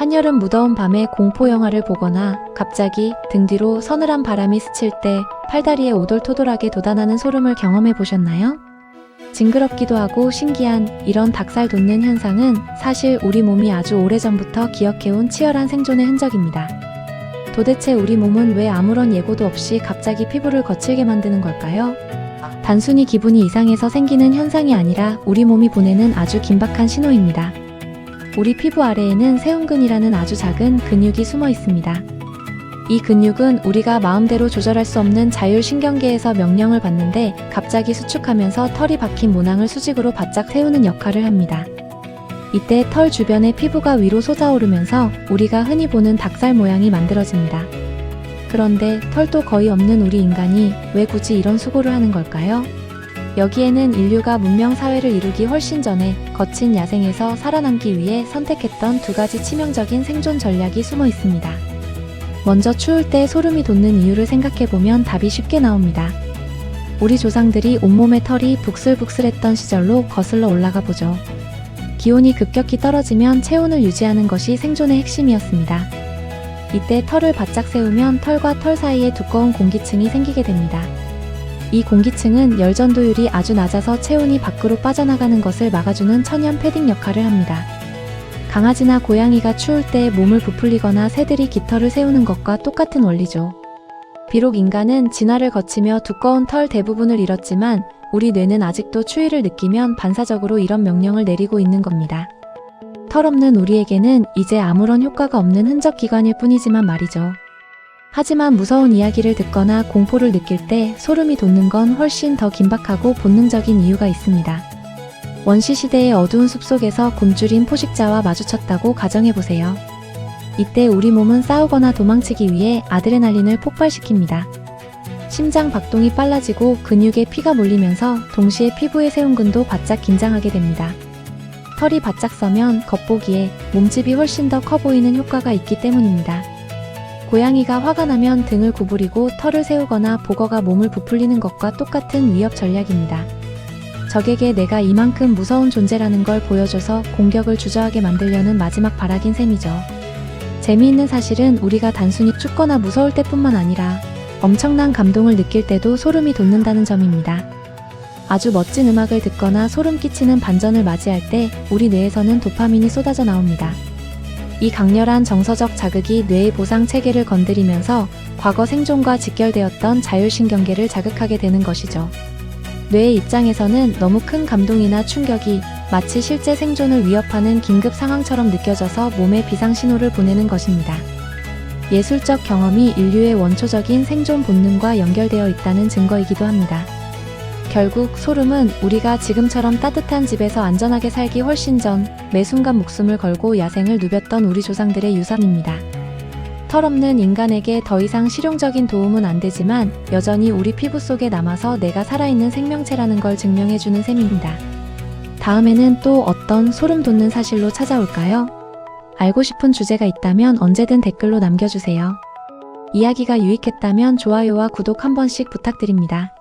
한여름 무더운 밤에 공포 영화를 보거나 갑자기 등 뒤로 서늘한 바람이 스칠 때 팔다리에 오돌토돌하게 돋아나는 소름을 경험해 보셨나요? 징그럽기도 하고 신기한 이런 닭살 돋는 현상은 사실 우리 몸이 아주 오래전부터 기억해온 치열한 생존의 흔적입니다. 도대체 우리 몸은 왜 아무런 예고도 없이 갑자기 피부를 거칠게 만드는 걸까요? 단순히 기분이 이상해서 생기는 현상이 아니라 우리 몸이 보내는 아주 긴박한 신호입니다. 우리 피부 아래에는 세운근이라는 아주 작은 근육이 숨어 있습니다. 이 근육은 우리가 마음대로 조절할 수 없는 자율신경계에서 명령을 받는데 갑자기 수축하면서 털이 박힌 모낭을 수직으로 바짝 세우는 역할을 합니다. 이때 털 주변의 피부가 위로 솟아오르면서 우리가 흔히 보는 닭살 모양이 만들어집니다. 그런데 털도 거의 없는 우리 인간이 왜 굳이 이런 수고를 하는 걸까요? 여기에는 인류가 문명 사회를 이루기 훨씬 전에 거친 야생에서 살아남기 위해 선택했던 두 가지 치명적인 생존 전략이 숨어 있습니다. 먼저 추울 때 소름이 돋는 이유를 생각해보면 답이 쉽게 나옵니다. 우리 조상들이 온몸에 털이 북슬북슬했던 시절로 거슬러 올라가 보죠. 기온이 급격히 떨어지면 체온을 유지하는 것이 생존의 핵심이었습니다. 이때 털을 바짝 세우면 털과 털 사이에 두꺼운 공기층이 생기게 됩니다. 이 공기층은 열 전도율이 아주 낮아서 체온이 밖으로 빠져나가는 것을 막아주는 천연 패딩 역할을 합니다. 강아지나 고양이가 추울 때 몸을 부풀리거나 새들이 깃털을 세우는 것과 똑같은 원리죠. 비록 인간은 진화를 거치며 두꺼운 털 대부분을 잃었지만 우리 뇌는 아직도 추위를 느끼면 반사적으로 이런 명령을 내리고 있는 겁니다. 털 없는 우리에게는 이제 아무런 효과가 없는 흔적 기관일 뿐이지만 말이죠. 하지만 무서운 이야기를 듣거나 공포를 느낄 때 소름이 돋는 건 훨씬 더 긴박하고 본능적인 이유가 있습니다. 원시시대의 어두운 숲속에서 굶주린 포식자와 마주쳤다고 가정해보세요. 이때 우리 몸은 싸우거나 도망치기 위해 아드레날린을 폭발시킵니다. 심장 박동이 빨라지고 근육에 피가 몰리면서 동시에 피부의 세운근도 바짝 긴장하게 됩니다. 털이 바짝 서면 겉보기에 몸집이 훨씬 더 커 보이는 효과가 있기 때문입니다. 고양이가 화가 나면 등을 구부리고 털을 세우거나 보거가 몸을 부풀리는 것과 똑같은 위협 전략입니다. 적에게 내가 이만큼 무서운 존재라는 걸 보여줘서 공격을 주저하게 만들려는 마지막 발악인 셈이죠. 재미있는 사실은 우리가 단순히 춥거나 무서울 때뿐만 아니라 엄청난 감동을 느낄 때도 소름이 돋는다는 점입니다. 아주 멋진 음악을 듣거나 소름 끼치는 반전을 맞이할 때 우리 뇌에서는 도파민이 쏟아져 나옵니다. 이 강렬한 정서적 자극이 뇌의 보상 체계를 건드리면서 과거 생존과 직결되었던 자율신경계를 자극하게 되는 것이죠. 뇌의 입장에서는 너무 큰 감동이나 충격이 마치 실제 생존을 위협하는 긴급 상황처럼 느껴져서 몸에 비상신호를 보내는 것입니다. 예술적 경험이 인류의 원초적인 생존 본능과 연결되어 있다는 증거이기도 합니다. 결국 소름은 우리가 지금처럼 따뜻한 집에서 안전하게 살기 훨씬 전 매 순간 목숨을 걸고 야생을 누볐던 우리 조상들의 유산입니다. 털 없는 인간에게 더 이상 실용적인 도움은 안 되지만 여전히 우리 피부 속에 남아서 내가 살아있는 생명체라는 걸 증명해주는 셈입니다. 다음에는 또 어떤 소름 돋는 사실로 찾아올까요? 알고 싶은 주제가 있다면 언제든 댓글로 남겨주세요. 이야기가 유익했다면 좋아요와 구독 한 번씩 부탁드립니다.